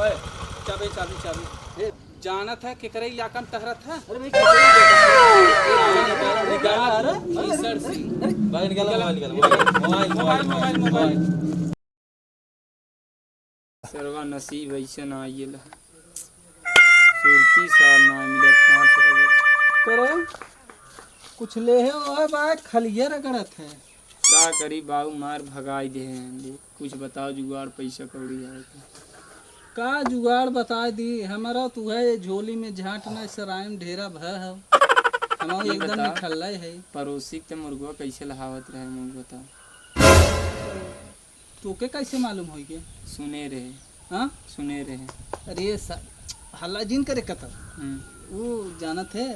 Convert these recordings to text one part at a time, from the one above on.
ओए चाबी चाबी चाबी जाना था केकरे इलाका में टहरा था। अरे भाई ईसर सिंह भाई निकालो मोबाइल मोबाइल मोबाइल सर्वा नसीब ऐसे ना आइल सुरती साल ना मिलत हाथ करे कुछ ले है ओए बात खलिया रगड़त है। का करी बाबू मार भगाई दे हैं। कुछ बताओ जुगाड़ पैसा कौड़ी है का जुगाड़ बता दी हमारा तू है झोली में झांटना सराय ढेरा भय है हमारा ये एकदम बता। निठल्ला है। पड़ोसी के मुर्गवा कैसे लहावत रहे मुझे बताओ। तोके कैसे मालूम हो गया? सुने रहे हाँ सुने रहे अरे हल्ला जिन करे कतर वो जानत है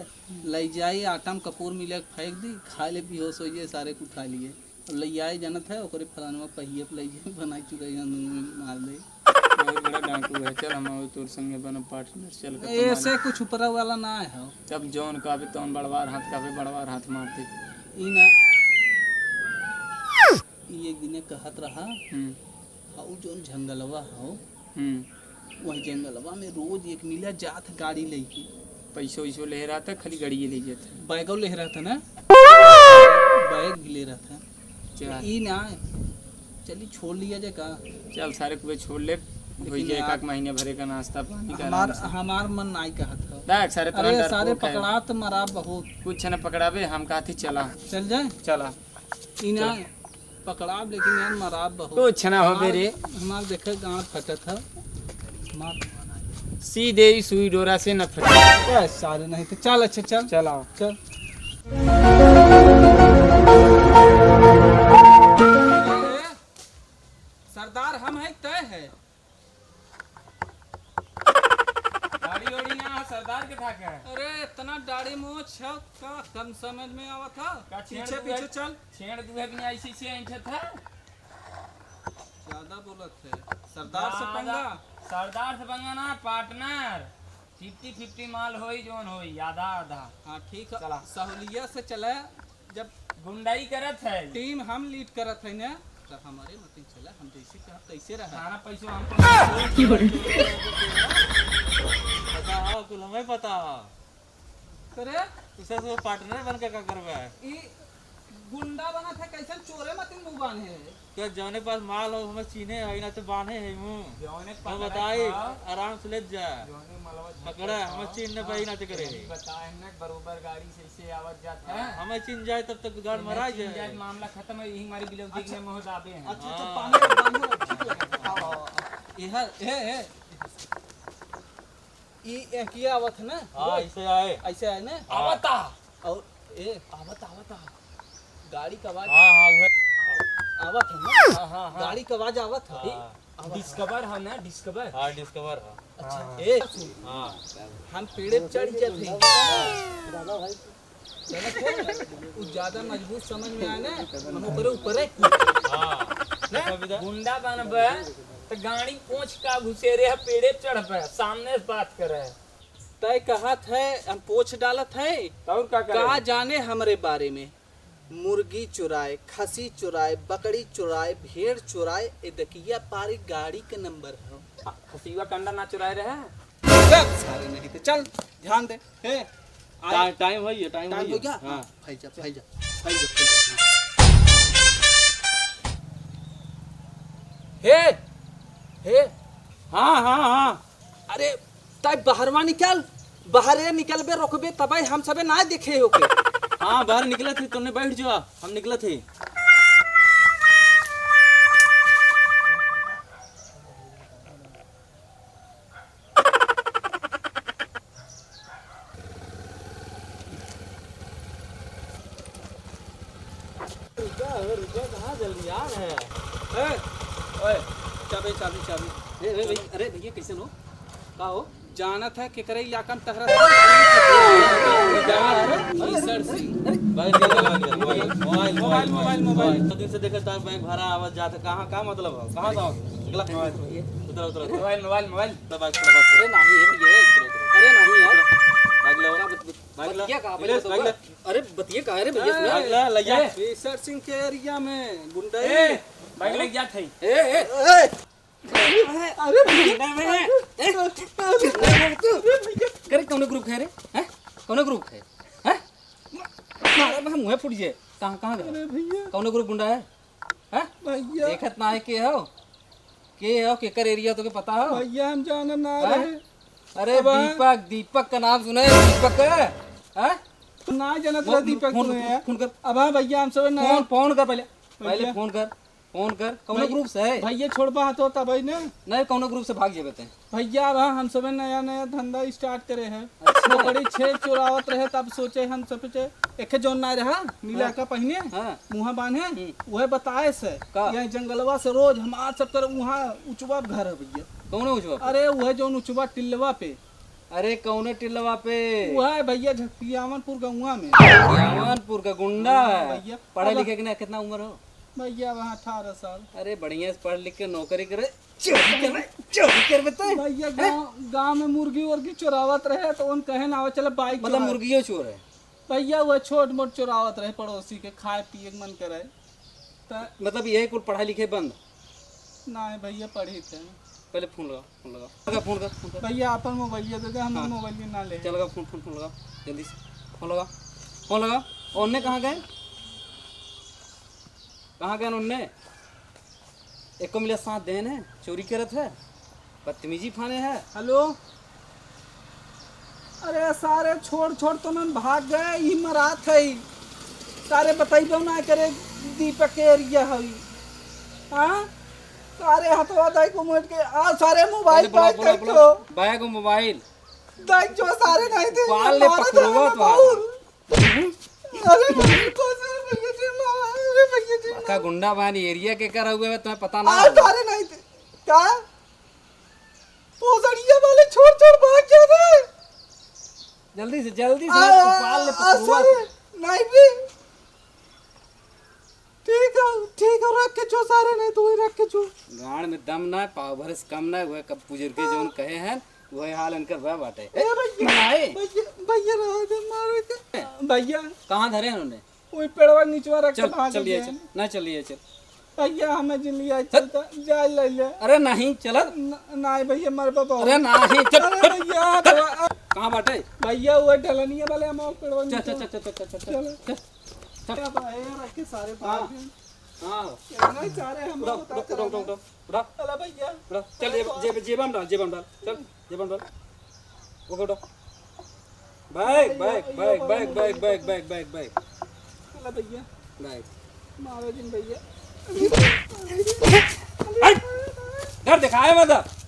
ले जाए आटा में कपूर मिले फेंक दी खा ले बेहोश हो जाए सारे को खा लिए और ले आए जानत है ओकरे फलानवा पहिए पे ले जाए बनाई चुराई मार दे। बहुत बड़ा डाकू है। चल हम तोर संगे बनो पार्टनर चल के ऐसे कुछ ऊपरा वाला ना है जब जौन काबे तौन बड़वार हाथ काबे बड़वार हाथ मार दे। ई ना ई एक दिन कहत रहा हाउ जोन जंगलवा हो वही जंगलवा में रोज एक मिला जात गाड़ी लेके पैसो वैसो ले रहा था खाली गाड़िए ले जाता बैगो ले रहा था ना बैग भी ले रहा था। चल ई ना चली छोड़ लिया जाए का चल सारे कुछ छोड़ ले हो जाए एक महीने भरे का नाश्ता पानी का हमार मन नहीं कहत था। देख सारे अरे सारे पकड़ा तो मरा बहुत कुछ न पकड़ाबे हम कहते चला चल जाए चला ई ना पकड़ा लेकिन यार मरा बहुत कुछ ना हो बेरे हमार देखे गांव फटत है मार सीधे ही सुई डोरा से न फटे सारे नहीं तो चल अच्छा चल चलाओ चल सरदार हम है तय है गाड़ी ओड़ी ना सरदार के था क्या अरे इतना दाढ़ी मोछ है का कम समझ में आवा था पीछे पीछे चल छेड़ दुहे बिना ऐसे से ऐठे था ज्यादा बोलत है सरदार से पंगा सरदार से पंगा ना पार्टनर 50-50 माल होई जोन होई आधा आधा। हाँ ठीक है चला। सहूलियत से चला जब गुंडाई करत है टीम हम लीड करत है ना तो हमारे मत चला हम जैसे कहा तैसे रहा सारा पैसा हमको पता हो कुल हमें पता हो करे तुसे तो पार्टनर बन के का करबे ई गुंडा बना था कैसे चोरे मत मुंह बांधे क्या जौने पास माल हो हमें चीने है ना तो बांधे है मुंह जोने हम बताई आराम से ले जा जोने मलवा पकड़ा हमें चीन न पाई ना तो करे बताए ना बरोबर गाड़ी से ऐसे आवत जाता है हमें चीन जाए तब तक गाड़ मरा जाए मामला खत्म है यही हमारी बिलौदी में मोह दाबे हैं। अच्छा तो पानी में बांधो ठीक लगा इधर ए ई किया आवत है ना हां ऐसे आए ऐसे है ना आवता और ए आवत गाड़ी का आवाज हां हां आवत है ना हां गाड़ी का आवाज आवत है डिस्कवर है ना डिस्कवर हां डिस्कवर अच्छा ए हां हम पेड़े पे चढ़ जाते हैं दादा भाई चलो वो ज्यादा मजबूत समझ में आए ना हम ऊपर है हां गुंडा बनबे तो गाड़ी पोंछ का घुसेरे है पेड़े चढ़ पे सामने से बात करे तय कहत है हम पोछ डालत है और का कहा जाने हमरे बारे में मुर्गी चुराए खसी चुराए बकरी चुराए भेड़ चुराए ए दकिया पारी गाड़ी के नंबर है खसीवा कंडा ना चुराए रहे सब सारे नहीं तो चल ध्यान दे हे टाइम हो गया टाइम हो गया हां भाई जा हे हां अरे तय बाहरवा निकल बाहरे निकलबे रोकबे तबे हम सबे ना देखे होके हां बाहर निकला थे तुमने बैठ जाओ हम निकला थे रुका कहां जल्दी आ रहे हैं ओए चाबी चाबी चाबी अरे भैया कैसे हो का हो जाना था केकरे इलाका में टहरा ईसर सिंह भाई मोबाइल दिन से देखा था बैंक भरा आवाज जाता कहां का मतलब है कहां जाओ निकला उतर मोबाइल अरे नहीं है भैया अरे नहीं यार अरे बतिए का रे भैया ईसर सिंह के एरिया में गुंडा बाइक लग जात है अरे भैया करे कौन ग्रुप है रे हैं कौन ग्रुप है हैं मारे बा मुंह फुट जे कहां गए अरे भैया कौन ग्रुप गुंडा है हैं भैया देखत ना है के हो केकर एरिया तो के पता हो भैया हम जाना ना हैं? रहे अरे अब दीपक का नाम सुना है दीपक हैं ना जानत रहे दीपक फोन तुम्हें यार। फोन कर अब हाँ भैया हम सब ना फोन कर पहले भैया। फोन कर कौन भाई- ग्रुप से है भैया छोड़बा हाथ होता भाई ने नहीं कौन ग्रुप से भाग जेबे ते भैया अब हाँ हम सब नया नया धंधा स्टार्ट करे हैं बड़ी छेड़ चोरावत रहे तब सोचे हम सब एक जोन ना रहा नीला का पहने हां मुँह बांधे वह बताए से का? यहाँ जंगलवा से रोज हमार सब कर वहाँ उचवा घर है भैया कौन उजवा अरे वह जोन उचवा टिल्लवा पे अरे कौन टिल्लवा पे वह है भैया झकियावनपुर गौवा में यामनपुर का गुंडा है भैया। पढ़े लिखे के कितना उम्र हो भैया वहाँ 18 साल अरे बढ़िया से पढ़ लिख के नौकरी करे चोरी कर बेटे भैया गाँव में मुर्गी उर्गी चोरावत रहे तो उन कहे ना चले बाइक मतलब मुर्गियों चोर है भैया वह छोट मोट चोरावत रहे पड़ोसी के खाए पिए के मन करे तो मतलब यही कुल पढ़ाई लिखे बंद ना भैया पढ़ी थे पहले फोन लगा फोन कर भैया अपन मोबाइल दे दे हम मोबाइल ना ले चल लगा फोन लगा जल्दी से फोन लगा उनने कहाँ गए उनने एक को मिला साथ देन है चोरी करत है बदतमीजी फाने है हेलो अरे सारे छोड़ तो मन भाग गए ही मरात है सारे बताइबो ना करे दीपक के एरिया है हाँ सारे हथवा दाई को मोट के आ सारे मोबाइल पहले बैग बोला देख बैग और मोबाइल दाई जो सारे नहीं थे बाल ले पकड़ोगा तो अरे भैया को से भैया जी अरे भैया जी का गुंडा बानी एरिया के कर हुए है तुम्हें पता ना आ सारे नहीं थे क्या पोसड़िया वाले छोड़ भाग गए थे जल्दी से बाल ले पकड़ोगा नहीं भी ठीक है रख के जो सारे नहीं तो वही रख के जो गाड़ में दम ना पाव भरस कम ना वह कब बुजुर्ग जोन कहे हैं वही हाल इनकर वह बाटे मनाए भैया रहा दे मारो के भैया कहाँ धरे हैं उन्होंने वही पेड़वा नीचवा रख के चल भाग चलिए गए चल ना चलिए चल भैया हमें जिन लिया चलता जा ले ले अरे नहीं चल नहीं भैया मर बाबा अरे नहीं चल अरे भैया कहाँ बाटे भैया वो डलनिया वाले हम और पेड़वा चल नीचे चल चल चल चल चल चल चल क्या भाई रख के सारे भाग गए हाँ नहीं सारे हम उड़ा बता उड़ा उड़ा उड़ा अला भैया उड़ा चल जेबम डाल चल जेबम डाल वो उड़ा बैग अला भैया मारो जिन भैया घर दिखाए मतलब